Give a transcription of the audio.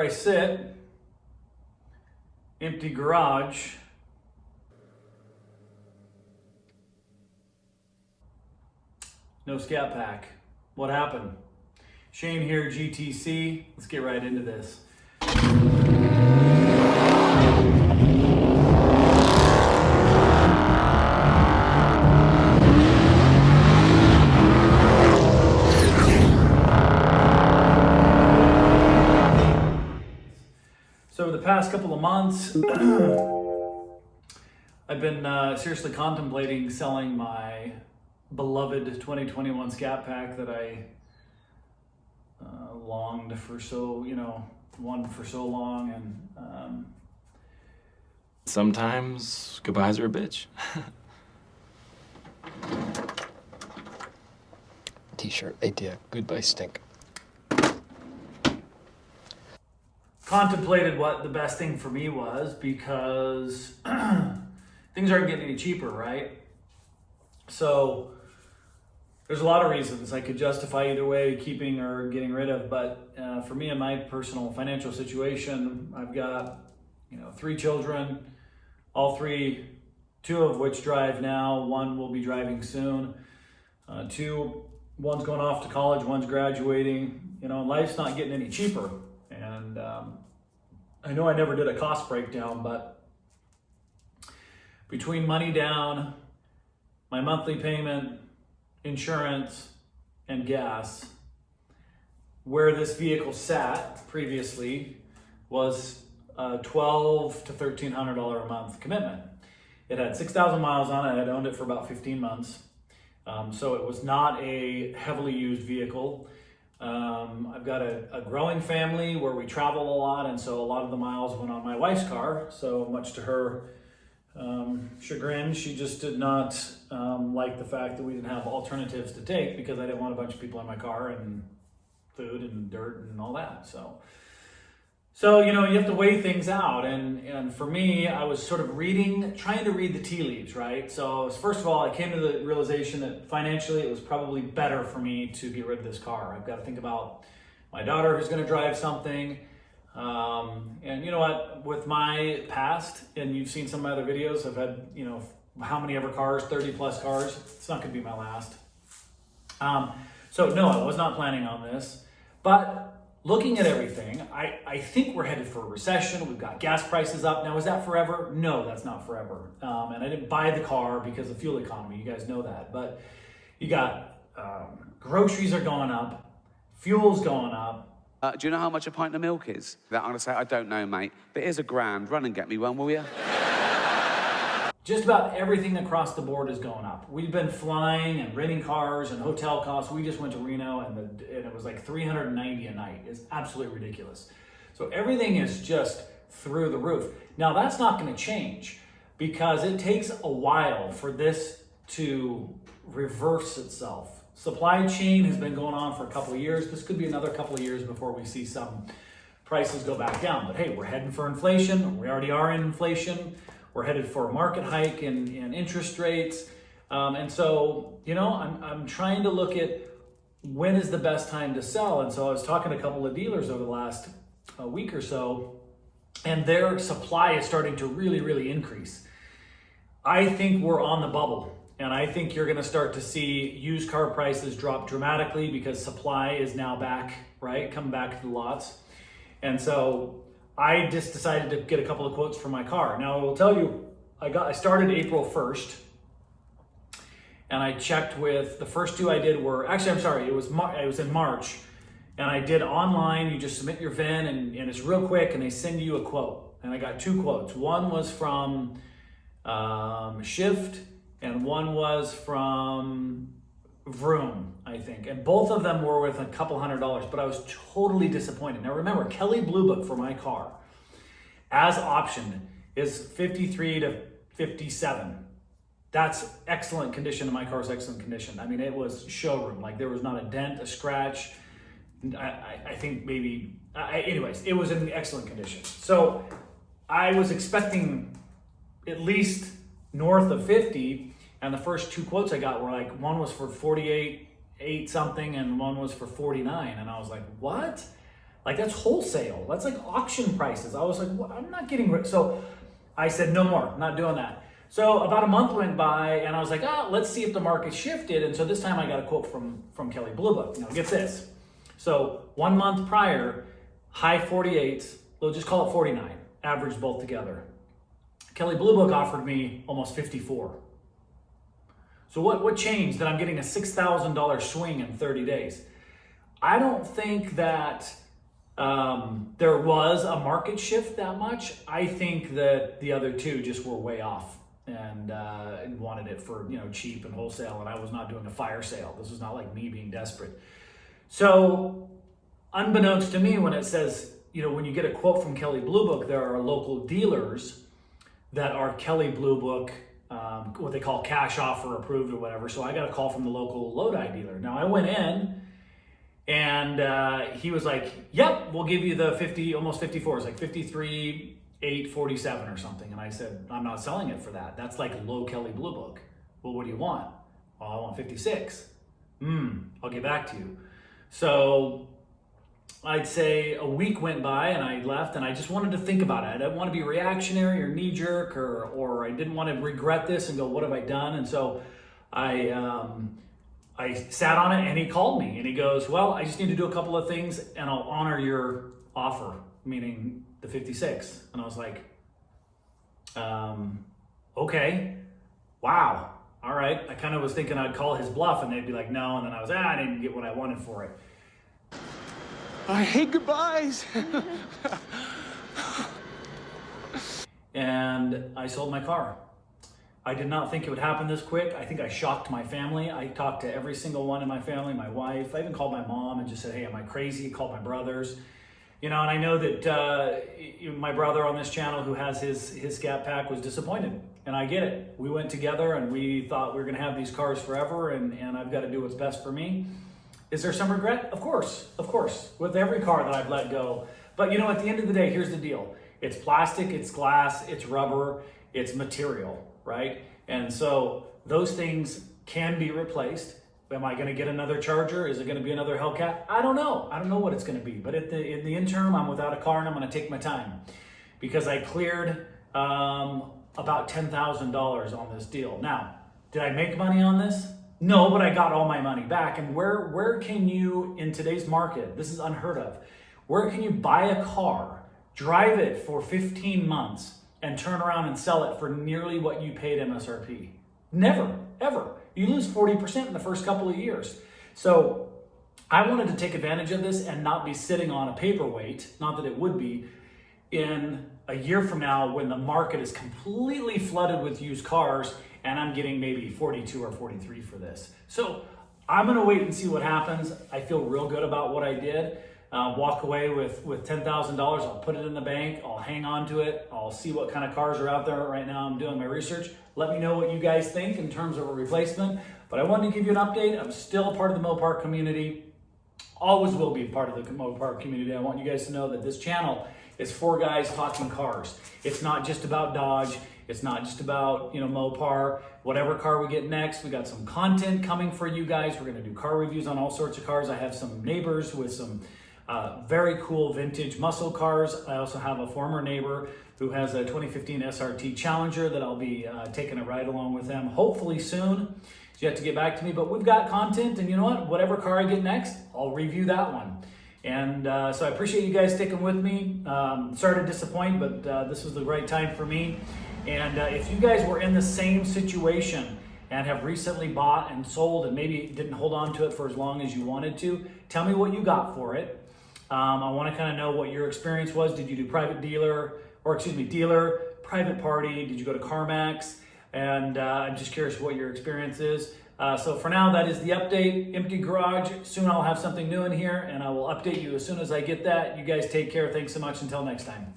there I sit, empty garage. No Scat Pack. What happened? Shane here, GTC. Let's get right into this. So the past couple of months, I've been seriously contemplating selling my beloved 2021 Scat Pack that I longed for wanted for so long, and sometimes goodbyes are a bitch. T-shirt idea, goodbye stink. contemplated what the best thing for me was, because things aren't getting any cheaper, right? So there's a lot of reasons I could justify either way, keeping or getting rid of. But for me, in my personal financial situation, I've got 3 children, all 3, 2 of which drive now. 1 will be driving soon. 1's going off to college, 1's graduating. Life's not getting any cheaper. And I know I never did a cost breakdown, but between money down, my monthly payment, insurance, and gas, where this vehicle sat previously was a $1,200 to $1,300 a month commitment. It had 6,000 miles on it. I had owned it for about 15 months. So it was not a heavily used vehicle. I've got a growing family where we travel a lot, and so a lot of the miles went on my wife's car. So much to her chagrin, she just did not like the fact that we didn't have alternatives to take, because I didn't want a bunch of people in my car and food and dirt and all that. So you have to weigh things out, and for me, I was sort of trying to read the tea leaves, right? So first of all, I came to the realization that financially it was probably better for me to get rid of this car. I've got to think about my daughter who's going to drive something, and you know what? With my past, and you've seen some of my other videos, I've had how many ever cars, 30 plus cars. It's not going to be my last. So no, I was not planning on this, but looking at everything, I think we're headed for a recession. We've got gas prices up. Now, is that forever? No, that's not forever. And I didn't buy the car because of fuel economy. You guys know that. But you got groceries are going up. Fuel's going up. Do you know how much a pint of milk is? I'm going to say, I don't know, mate. But here's £1,000. Run and get me one, will you? Just about everything across the board is going up. We've been flying and renting cars and hotel costs. We just went to Reno, and it was like $390 a night. It's absolutely ridiculous. So everything is just through the roof. Now, that's not going to change, because it takes a while for this to reverse itself. Supply chain has been going on for a couple of years. This could be another couple of years before we see some prices go back down. But hey, we're heading for inflation. We already are in inflation. We're headed for a market hike in interest rates. And so, I'm trying to look at when is the best time to sell. And so I was talking to a couple of dealers over the last week or so, and their supply is starting to really, really increase. I think we're on the bubble, and I think you're going to start to see used car prices drop dramatically, because supply is now back, right? Coming back to the lots. And so I just decided to get a couple of quotes for my car. Now, I will tell you, I started April 1st, and I checked with, the first 2 I did were, actually, I'm sorry, it was in March, and I did online. You just submit your VIN, and it's real quick, and they send you a quote. And I got 2 quotes. One was from Shift, and one was from Vroom, I think. And both of them were with a couple $100, but I was totally disappointed. Now remember, Kelley Blue Book for my car, as optioned, is 53 to 57. That's excellent condition, and my car's excellent condition. I mean, it was showroom. Like, there was not a dent, a scratch. I think maybe, anyways, it was in excellent condition. So I was expecting at least north of 50. And the first 2 quotes I got were like, one was for 48, 8 something, and one was for 49. And I was like, what? Like that's wholesale. That's like auction prices. I was like, well, I'm not getting rid. So I said, no more, I'm not doing that. So about a month went by and I was like, let's see if the market shifted. And so this time I got a quote from Kelley Blue Book. Now get this. So 1 month prior, high 48s, we'll just call it 49, average both together. Kelley Blue Book offered me almost 54. So what changed that I'm getting a $6,000 swing in 30 days? I don't think that there was a market shift that much. I think that the other two just were way off and wanted it for cheap and wholesale, and I was not doing a fire sale. This was not like me being desperate. So unbeknownst to me, when it says, when you get a quote from Kelley Blue Book, there are local dealers that are Kelley Blue Book, what they call cash offer approved or whatever. So I got a call from the local Lodi dealer. Now I went in and he was like, yep, we'll give you the 50, almost 54. It's like 53,847 or something. And I said, I'm not selling it for that. That's like low Kelley Blue Book. Well, what do you want? Well, I want 56. I'll get back to you. So I'd say a week went by and I left and I just wanted to think about it. I didn't want to be reactionary or knee jerk or I didn't want to regret this and go, what have I done? And so I sat on it and he called me and he goes, well, I just need to do a couple of things and I'll honor your offer, meaning the 56. And I was like, okay, wow. All right. I kind of was thinking I'd call his bluff and they'd be like, no. And then I was, I didn't get what I wanted for it. I hate goodbyes. And I sold my car. I did not think it would happen this quick. I think I shocked my family. I talked to every single one in my family, my wife. I even called my mom and just said, hey, am I crazy? I called my brothers. And I know that my brother on this channel who has his Scat Pack was disappointed. And I get it. We went together and we thought we were going to have these cars forever and I've got to do what's best for me. Is there some regret? Of course, with every car that I've let go. But at the end of the day, here's the deal. It's plastic, it's glass, it's rubber, it's material, right? And so those things can be replaced. Am I gonna get another Charger? Is it gonna be another Hellcat? I don't know. I don't know what it's gonna be. But in the interim, I'm without a car and I'm gonna take my time because I cleared about $10,000 on this deal. Now, did I make money on this? No, but I got all my money back. And where can you, in today's market, this is unheard of, where can you buy a car, drive it for 15 months, and turn around and sell it for nearly what you paid MSRP? Never, ever. You lose 40% in the first couple of years. So I wanted to take advantage of this and not be sitting on a paperweight, not that it would be, in a year from now when the market is completely flooded with used cars and I'm getting maybe 42 or 43 for this. So I'm gonna wait and see what happens. I feel real good about what I did. Walk away with $10,000. I'll put it in the bank. I'll hang on to it. I'll see what kind of cars are out there right now. I'm doing my research. Let me know what you guys think in terms of a replacement. But I wanted to give you an update. I'm still a part of the Mopar community. Always will be part of the Mopar community. I want you guys to know that this channel is for guys talking cars. It's not just about Dodge. It's not just about, Mopar, whatever car we get next. We got some content coming for you guys. We're gonna do car reviews on all sorts of cars. I have some neighbors with some very cool vintage muscle cars. I also have a former neighbor who has a 2015 SRT Challenger that I'll be taking a ride along with them, hopefully soon. She's yet to get back to me, but we've got content, and you know what? Whatever car I get next, I'll review that one. And so I appreciate you guys sticking with me. Sorry to disappoint, but this was the right time for me. And if you guys were in the same situation and have recently bought and sold and maybe didn't hold on to it for as long as you wanted to, tell me what you got for it. I want to kind of know what your experience was. Did you do dealer, private party? Did you go to CarMax? And I'm just curious what your experience is. So for now, that is the update. Empty garage. Soon I'll have something new in here and I will update you as soon as I get that. You guys take care. Thanks so much. Until next time.